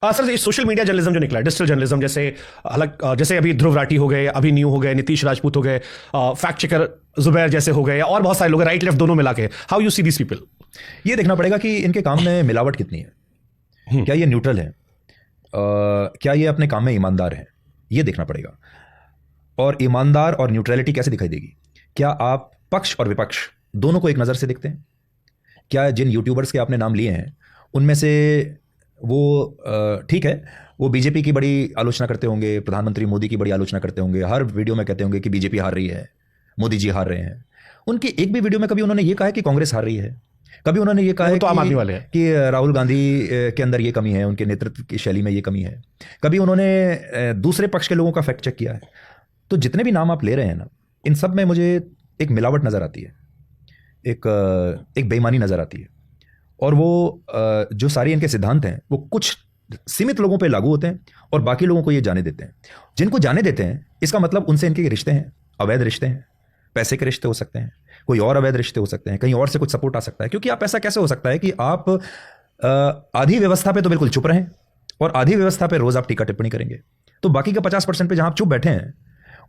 Sir ये social media journalism जो निकला है, डिजिटल जर्नलिज्म, जैसे अलग जैसे अभी ध्रुव राठी हो गए, अभिन्यू हो गए, नीतीश राजपूत हो गए, फैक्ट चेकर जुबैर जैसे हो गए, या और बहुत सारे लोग राइट लेफ्ट दोनों मिला के, how you see these people? ये देखना पड़ेगा कि इनके काम में मिलावट कितनी है, क्या ये न्यूट्रल है, क्या ये अपने काम में ईमानदार है, ये देखना पड़ेगा। और ईमानदार और न्यूट्रलिटी कैसे दिखाई देगी? क्या आप पक्ष और विपक्ष दोनों को एक नज़र से देखते हैं? क्या जिन यूट्यूबर्स के आपने नाम लिए हैं उनमें से वो ठीक है, वो बीजेपी की बड़ी आलोचना करते होंगे, प्रधानमंत्री मोदी की बड़ी आलोचना करते होंगे, हर वीडियो में कहते होंगे कि बीजेपी हार रही है, मोदी जी हार रहे हैं। उनकी एक भी वीडियो में कभी उन्होंने ये कहा है कि कांग्रेस हार रही है? कभी उन्होंने ये कहा है तो आम आदमी वाले हैं कि राहुल गांधी के अंदर ये कमी है, उनके नेतृत्व की शैली में ये कमी है? कभी उन्होंने दूसरे पक्ष के लोगों का फैक्ट चेक किया है? तो जितने भी नाम आप ले रहे हैं ना, इन सब में मुझे एक मिलावट नज़र आती है, एक बेईमानी नज़र आती है। और वो जो सारे इनके सिद्धांत हैं वो कुछ सीमित लोगों पे लागू होते हैं और बाकी लोगों को ये जाने देते हैं। जिनको जाने देते हैं इसका मतलब उनसे इनके रिश्ते हैं, अवैध रिश्ते हैं, पैसे के रिश्ते हो सकते हैं, कोई और अवैध रिश्ते हो सकते हैं, कहीं और से कुछ सपोर्ट आ सकता है। क्योंकि आप ऐसा कैसे हो सकता है कि आप आधी व्यवस्था पे तो बिल्कुल चुप रहें और आधी व्यवस्था पे रोज आप टीका टिप्पणी करेंगे, तो बाकी का 50% पे जहां आप चुप बैठे हैं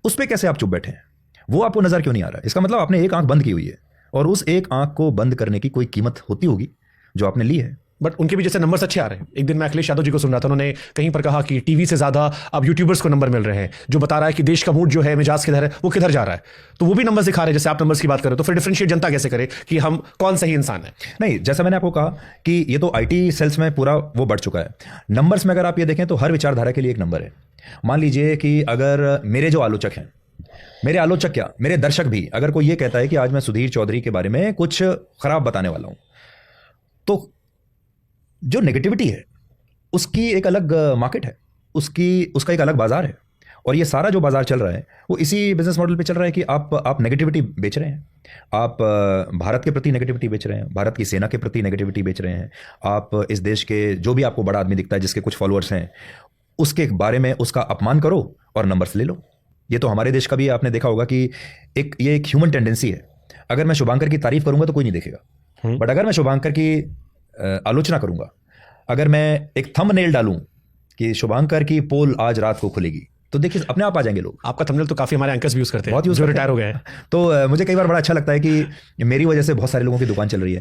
उस पर कैसे आप चुप बैठे हैं? वो आपको नजर क्यों नहीं आ रहा है? इसका मतलब आपने एक आंख बंद की हुई है और उस एक आंख को बंद करने की कोई कीमत होती होगी जो आपने ली है। बट उनके भी जैसे नंबर्स अच्छे आ रहे हैं। एक दिन मैं अखिलेश यादव जी को सुन रहा था, उन्होंने कहीं पर कहा कि टीवी से ज्यादा अब यूट्यूबर्स को नंबर मिल रहे हैं, जो बता रहा है कि देश का मूड जो है, मिजाज किधर है, वो किधर जा रहा है। तो वो भी नंबर्स दिखा रहे हैं, जैसे आप नंबर्स की बात करें, तो फिर डिफरेंशिएट जनता कैसे करे कि हम कौन सही इंसान है? नहीं, जैसा मैंने आपको कहा कि ये तो आईटी सेल्स में पूरा वो बढ़ चुका है। नंबर्स में अगर आप ये देखें तो हर विचारधारा के लिए एक नंबर है। मान लीजिए कि अगर मेरे जो आलोचक हैं, मेरे आलोचक क्या, मेरे दर्शक भी, अगर कोई ये कहता है कि आज मैं सुधीर चौधरी के बारे में कुछ खराब बताने वाला हूं, तो जो नेगेटिविटी है उसकी एक अलग मार्केट है, उसका एक अलग बाजार है। और ये सारा जो बाजार चल रहा है वो इसी बिजनेस मॉडल पे चल रहा है कि आप नेगेटिविटी बेच रहे हैं, आप भारत के प्रति नेगेटिविटी बेच रहे हैं, भारत की सेना के प्रति नेगेटिविटी बेच रहे हैं, आप इस देश के जो भी आपको बड़ा आदमी दिखता है जिसके कुछ फॉलोअर्स हैं उसके बारे में उसका अपमान करो और नंबर्स ले लो। ये तो हमारे देश का भी आपने देखा होगा कि ये एक ह्यूमन टेंडेंसी है। अगर मैं शुभांकर की तारीफ करूंगा तो कोई नहीं देखेगा, बट अगर मैं शुभांकर की आलोचना करूंगा, अगर मैं एक थंबनेल डालूं कि शुभांकर की पोल आज रात को खुलेगी, तो देखिए अपने आप आ जाएंगे लोग। आपका थंबनेल तो काफी हमारे एंकर्स भी यूज करते हैं, बहुत यूज जो रिटायर हो गए हैं। तो मुझे कई बार बड़ा अच्छा लगता है कि मेरी वजह से बहुत सारे लोगों की दुकान चल रही है।